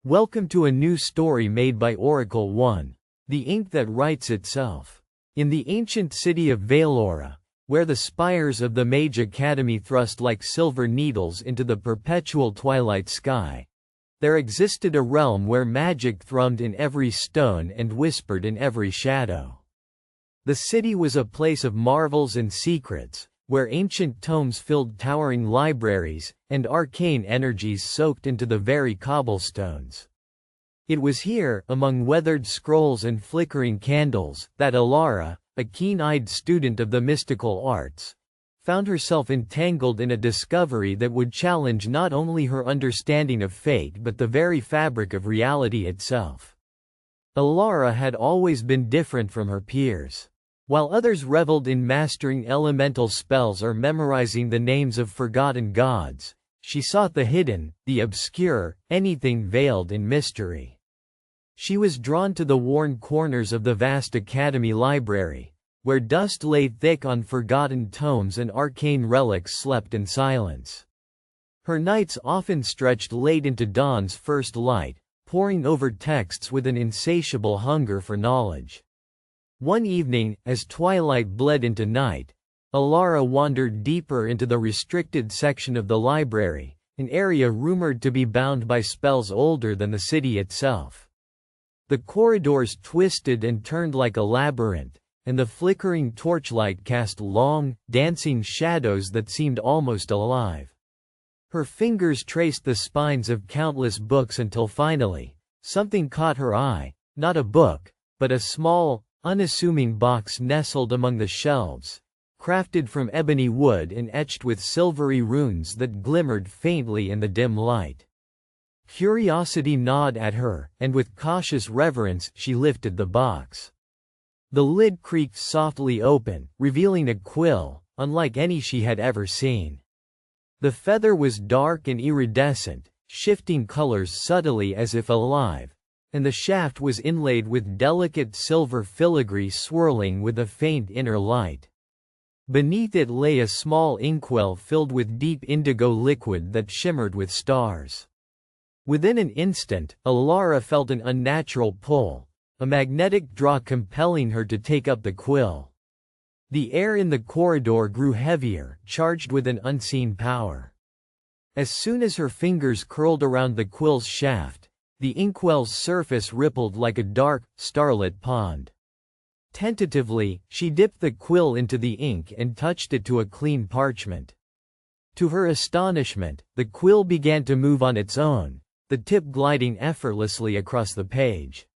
Welcome to a new story made by Oracle 1, the ink that writes itself. In the ancient city of Valora, where the spires of the Mage Academy thrust like silver needles into the perpetual twilight sky, there existed a realm where magic thrummed in every stone and whispered in every shadow. The city was a place of marvels and secrets, where ancient tomes filled towering libraries, and arcane energies soaked into the very cobblestones. It was here, among weathered scrolls and flickering candles, that Alara, a keen-eyed student of the mystical arts, found herself entangled in a discovery that would challenge not only her understanding of fate but the very fabric of reality itself. Alara had always been different from her peers. While others reveled in mastering elemental spells or memorizing the names of forgotten gods, she sought the hidden, the obscure, anything veiled in mystery. She was drawn to the worn corners of the vast academy library, where dust lay thick on forgotten tomes and arcane relics slept in silence. Her nights often stretched late into dawn's first light, poring over texts with an insatiable hunger for knowledge. One evening, as twilight bled into night, Alara wandered deeper into the restricted section of the library, an area rumored to be bound by spells older than the city itself. The corridors twisted and turned like a labyrinth, and the flickering torchlight cast long, dancing shadows that seemed almost alive. Her fingers traced the spines of countless books until finally, something caught her eye, not a book, but a small, unassuming box nestled among the shelves, crafted from ebony wood and etched with silvery runes that glimmered faintly in the dim light. Curiosity gnawed at her, and with cautious reverence she lifted the box. The lid creaked softly open, revealing a quill, unlike any she had ever seen. The feather was dark and iridescent, shifting colors subtly as if alive, and the shaft was inlaid with delicate silver filigree swirling with a faint inner light. Beneath it lay a small inkwell filled with deep indigo liquid that shimmered with stars. Within an instant, Alara felt an unnatural pull, a magnetic draw compelling her to take up the quill. The air in the corridor grew heavier, charged with an unseen power. As soon as her fingers curled around the quill's shaft, the inkwell's surface rippled like a dark, starlit pond. Tentatively, she dipped the quill into the ink and touched it to a clean parchment. To her astonishment, the quill began to move on its own, the tip gliding effortlessly across the page.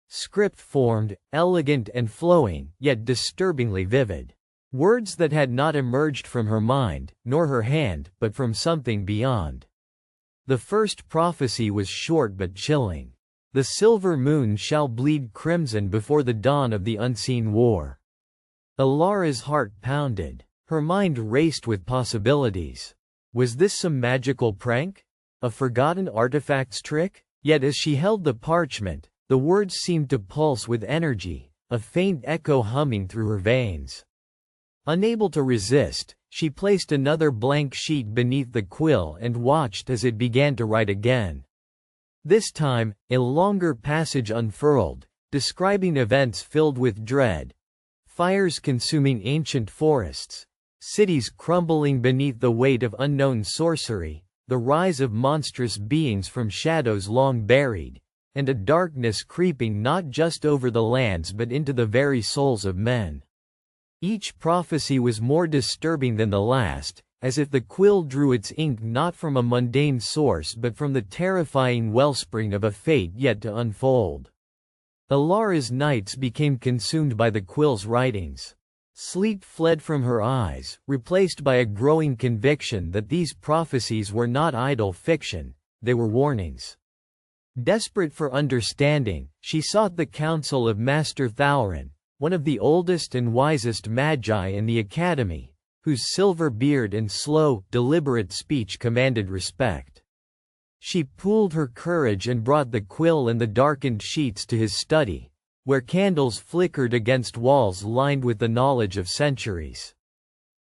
Script formed, elegant and flowing, yet disturbingly vivid. Words that had not emerged from her mind, nor her hand, but from something beyond. The first prophecy was short but chilling. The silver moon shall bleed crimson before the dawn of the unseen war. Alara's heart pounded. Her mind raced with possibilities. Was this some magical prank? A forgotten artifact's trick? Yet as she held the parchment, the words seemed to pulse with energy, a faint echo humming through her veins. Unable to resist, she placed another blank sheet beneath the quill and watched as it began to write again. This time, a longer passage unfurled, describing events filled with dread. Fires consuming ancient forests, cities crumbling beneath the weight of unknown sorcery, the rise of monstrous beings from shadows long buried, and a darkness creeping not just over the lands but into the very souls of men. Each prophecy was more disturbing than the last, as if the quill drew its ink not from a mundane source but from the terrifying wellspring of a fate yet to unfold. Alara's nights became consumed by the quill's writings. Sleep fled from her eyes, replaced by a growing conviction that these prophecies were not idle fiction, they were warnings. Desperate for understanding, she sought the counsel of Master Thauron, one of the oldest and wisest magi in the academy, whose silver beard and slow, deliberate speech commanded respect. She pooled her courage and brought the quill and the darkened sheets to his study, where candles flickered against walls lined with the knowledge of centuries.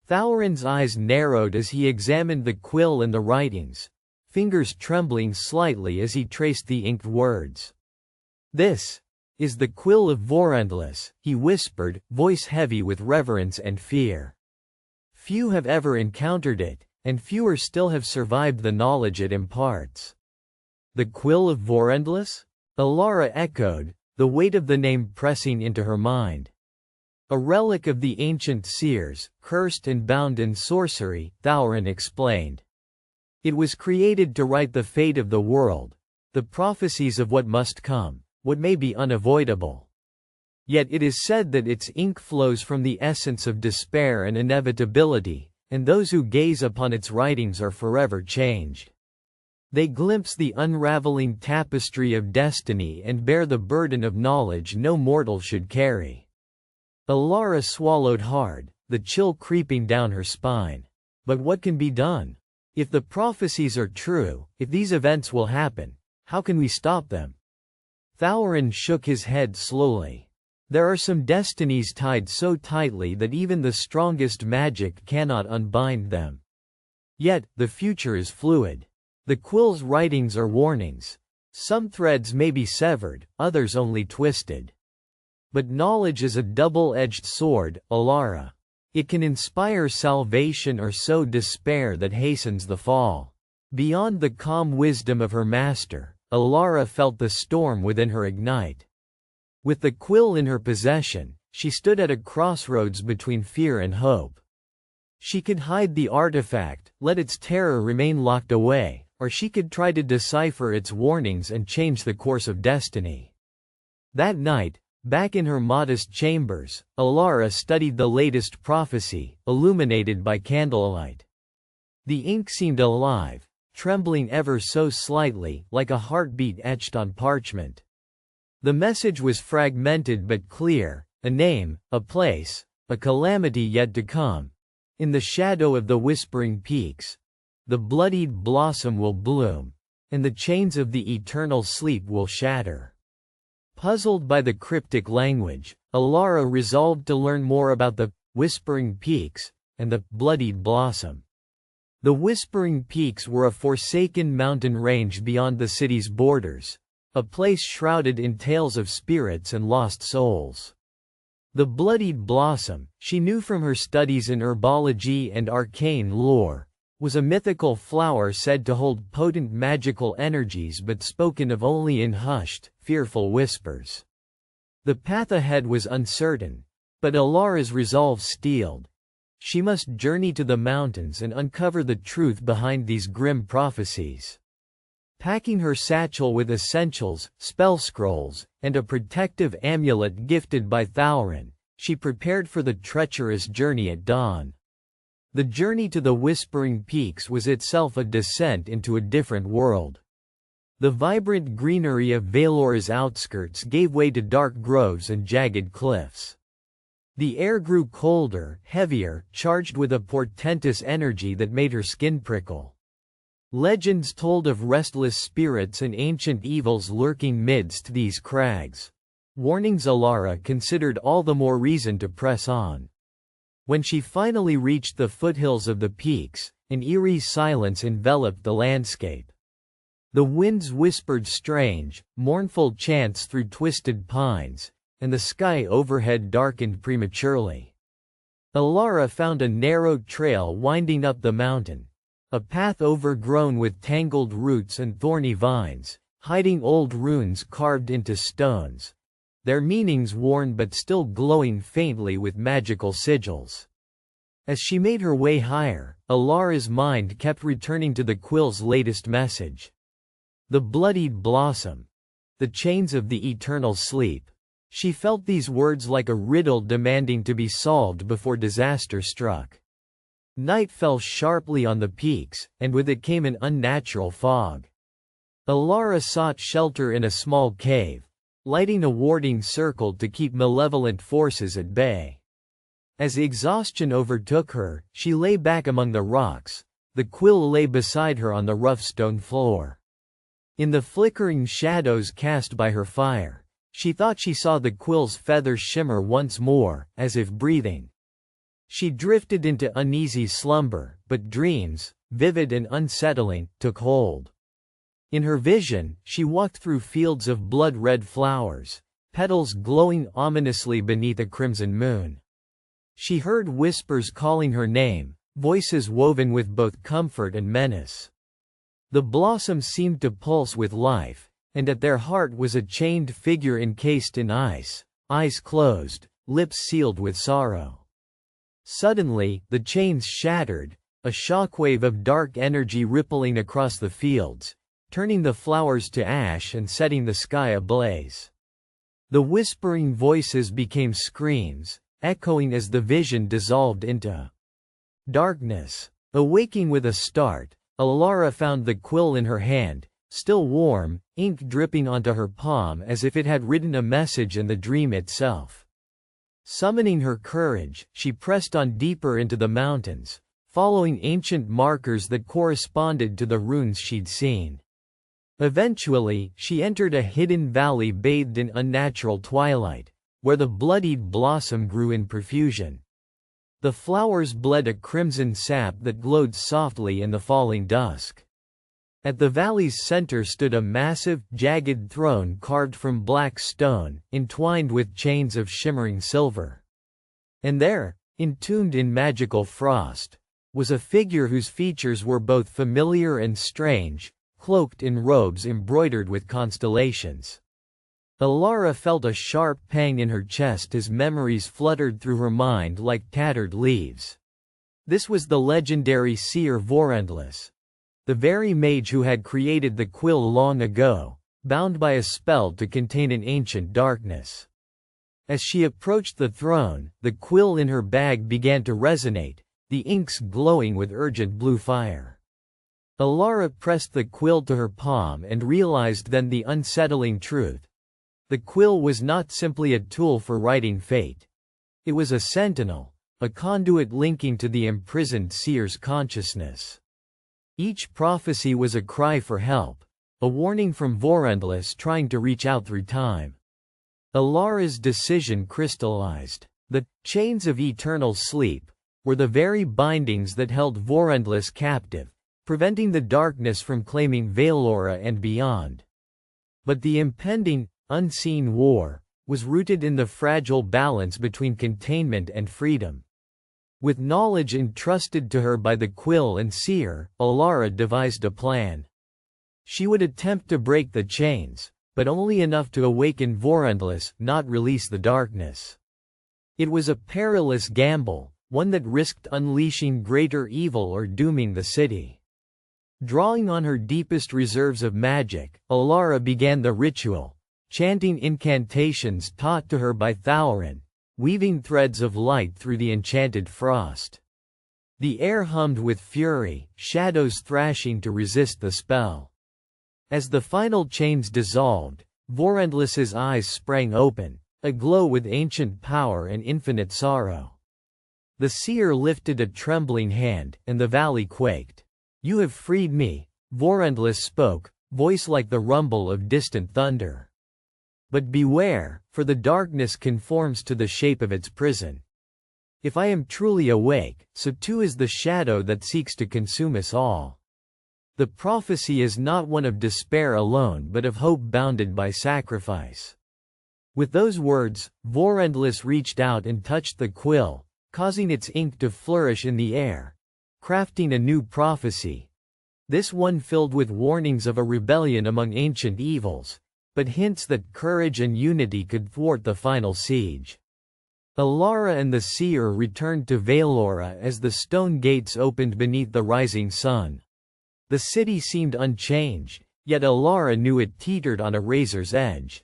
Thauron's eyes narrowed as he examined the quill and the writings, fingers trembling slightly as he traced the inked words. "This is the quill of Vorendless," he whispered, voice heavy with reverence and fear. "Few have ever encountered it, and fewer still have survived the knowledge it imparts." "The quill of Vorendless?" Alara echoed, the weight of the name pressing into her mind. "A relic of the ancient seers, cursed and bound in sorcery," Thaurin explained. "It was created to write the fate of the world, the prophecies of what must come, what may be unavoidable. Yet it is said that its ink flows from the essence of despair and inevitability, and those who gaze upon its writings are forever changed. They glimpse the unraveling tapestry of destiny and bear the burden of knowledge no mortal should carry." Alara swallowed hard, the chill creeping down her spine. But what can be done? If the prophecies are true, if these events will happen, how can we stop them? Thaurin shook his head slowly. "There are some destinies tied so tightly that even the strongest magic cannot unbind them. Yet, the future is fluid. The quill's writings are warnings. Some threads may be severed, others only twisted. But knowledge is a double-edged sword, Alara. It can inspire salvation or sow despair that hastens the fall." Beyond the calm wisdom of her master, Alara felt the storm within her ignite. With the quill in her possession, she stood at a crossroads between fear and hope. She could hide the artifact, let its terror remain locked away, or she could try to decipher its warnings and change the course of destiny. That night, back in her modest chambers, Alara studied the latest prophecy, illuminated by candlelight. The ink seemed alive, trembling ever so slightly, like a heartbeat etched on parchment. The message was fragmented but clear: a name, a place, a calamity yet to come. In the shadow of the whispering peaks, the bloodied blossom will bloom, and the chains of the eternal sleep will shatter. Puzzled by the cryptic language, Alara resolved to learn more about the Whispering Peaks and the Bloodied Blossom. The Whispering Peaks were a forsaken mountain range beyond the city's borders, a place shrouded in tales of spirits and lost souls. The Bloodied Blossom, she knew from her studies in herbology and arcane lore, was a mythical flower said to hold potent magical energies but spoken of only in hushed, fearful whispers. The path ahead was uncertain, but Alara's resolve steeled. She must journey to the mountains and uncover the truth behind these grim prophecies. Packing her satchel with essentials, spell scrolls, and a protective amulet gifted by Thaurin, she prepared for the treacherous journey at dawn. The journey to the Whispering Peaks was itself a descent into a different world. The vibrant greenery of Valora's outskirts gave way to dark groves and jagged cliffs. The air grew colder, heavier, charged with a portentous energy that made her skin prickle. Legends told of restless spirits and ancient evils lurking midst these crags. Warnings Alara considered all the more reason to press on. When she finally reached the foothills of the peaks, an eerie silence enveloped the landscape. The winds whispered strange, mournful chants through twisted pines, and the sky overhead darkened prematurely. Alara found a narrow trail winding up the mountain, a path overgrown with tangled roots and thorny vines, hiding old runes carved into stones, their meanings worn but still glowing faintly with magical sigils. As she made her way higher, Alara's mind kept returning to the quill's latest message. The bloodied blossom. The chains of the eternal sleep. She felt these words like a riddle demanding to be solved before disaster struck. Night fell sharply on the peaks, and with it came an unnatural fog. Alara sought shelter in a small cave, lighting a warding circle to keep malevolent forces at bay. As exhaustion overtook her, she lay back among the rocks. The quill lay beside her on the rough stone floor. In the flickering shadows cast by her fire, she thought she saw the quill's feathers shimmer once more, as if breathing. She drifted into uneasy slumber, but dreams, vivid and unsettling, took hold. In her vision, she walked through fields of blood-red flowers, petals glowing ominously beneath a crimson moon. She heard whispers calling her name, voices woven with both comfort and menace. The blossoms seemed to pulse with life, and at their heart was a chained figure encased in ice, eyes closed, lips sealed with sorrow. Suddenly, the chains shattered, a shockwave of dark energy rippling across the fields, turning the flowers to ash and setting the sky ablaze. The whispering voices became screams, echoing as the vision dissolved into darkness. Awaking with a start, Alara found the quill in her hand, still warm, ink dripping onto her palm as if it had written a message in the dream itself. Summoning her courage, she pressed on deeper into the mountains, following ancient markers that corresponded to the runes she'd seen. Eventually, she entered a hidden valley bathed in unnatural twilight, where the bloodied blossom grew in profusion. The flowers bled a crimson sap that glowed softly in the falling dusk. At the valley's center stood a massive, jagged throne carved from black stone, entwined with chains of shimmering silver. And there, entombed in magical frost, was a figure whose features were both familiar and strange, cloaked in robes embroidered with constellations. Alara felt a sharp pang in her chest as memories fluttered through her mind like tattered leaves. This was the legendary seer Vorendless, the very mage who had created the quill long ago, bound by a spell to contain an ancient darkness. As she approached the throne, the quill in her bag began to resonate, the inks glowing with urgent blue fire. Alara pressed the quill to her palm and realized then the unsettling truth. The quill was not simply a tool for writing fate. It was a sentinel, a conduit linking to the imprisoned seer's consciousness. Each prophecy was a cry for help, a warning from Vorendless trying to reach out through time. Alara's decision crystallized. The chains of eternal sleep were the very bindings that held Vorendless captive, preventing the darkness from claiming Valora and beyond. But the impending, unseen war was rooted in the fragile balance between containment and freedom. With knowledge entrusted to her by the quill and seer, Alara devised a plan. She would attempt to break the chains, but only enough to awaken Vorendless, not release the darkness. It was a perilous gamble, one that risked unleashing greater evil or dooming the city. Drawing on her deepest reserves of magic, Alara began the ritual, chanting incantations taught to her by Thaurin, weaving threads of light through the enchanted frost. The air hummed with fury, shadows thrashing to resist the spell. As the final chains dissolved, Vorendless's eyes sprang open, aglow with ancient power and infinite sorrow. The seer lifted a trembling hand, and the valley quaked. "You have freed me," Vorendless spoke, voice like the rumble of distant thunder. "But beware, for the darkness conforms to the shape of its prison. If I am truly awake, so too is the shadow that seeks to consume us all." The prophecy is not one of despair alone but of hope bounded by sacrifice. With those words, Vorendless reached out and touched the quill, causing its ink to flourish in the air, crafting a new prophecy. This one filled with warnings of a rebellion among ancient evils, but hints that courage and unity could thwart the final siege. Alara and the seer returned to Valora as the stone gates opened beneath the rising sun. The city seemed unchanged, yet Alara knew it teetered on a razor's edge.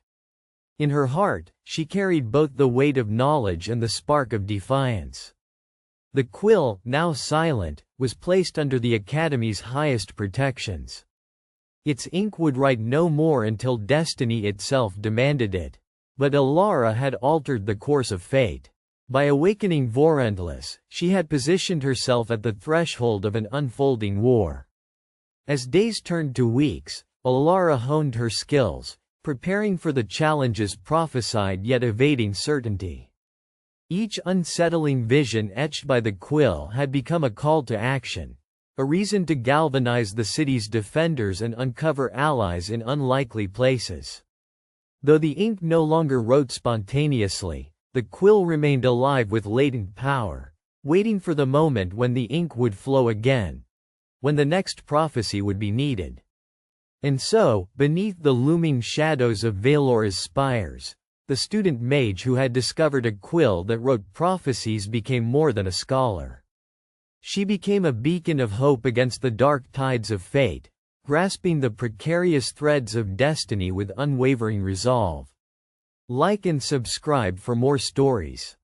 In her heart, she carried both the weight of knowledge and the spark of defiance. The quill, now silent, was placed under the Academy's highest protections. Its ink would write no more until destiny itself demanded it. But Alara had altered the course of fate. By awakening Vorendless, she had positioned herself at the threshold of an unfolding war. As days turned to weeks, Alara honed her skills, preparing for the challenges prophesied yet evading certainty. Each unsettling vision etched by the quill had become a call to action, a reason to galvanize the city's defenders and uncover allies in unlikely places. Though the ink no longer wrote spontaneously, the quill remained alive with latent power, waiting for the moment when the ink would flow again, when the next prophecy would be needed. And so, beneath the looming shadows of Valora's spires, the student mage who had discovered a quill that wrote prophecies became more than a scholar. She became a beacon of hope against the dark tides of fate, grasping the precarious threads of destiny with unwavering resolve. Like and subscribe for more stories.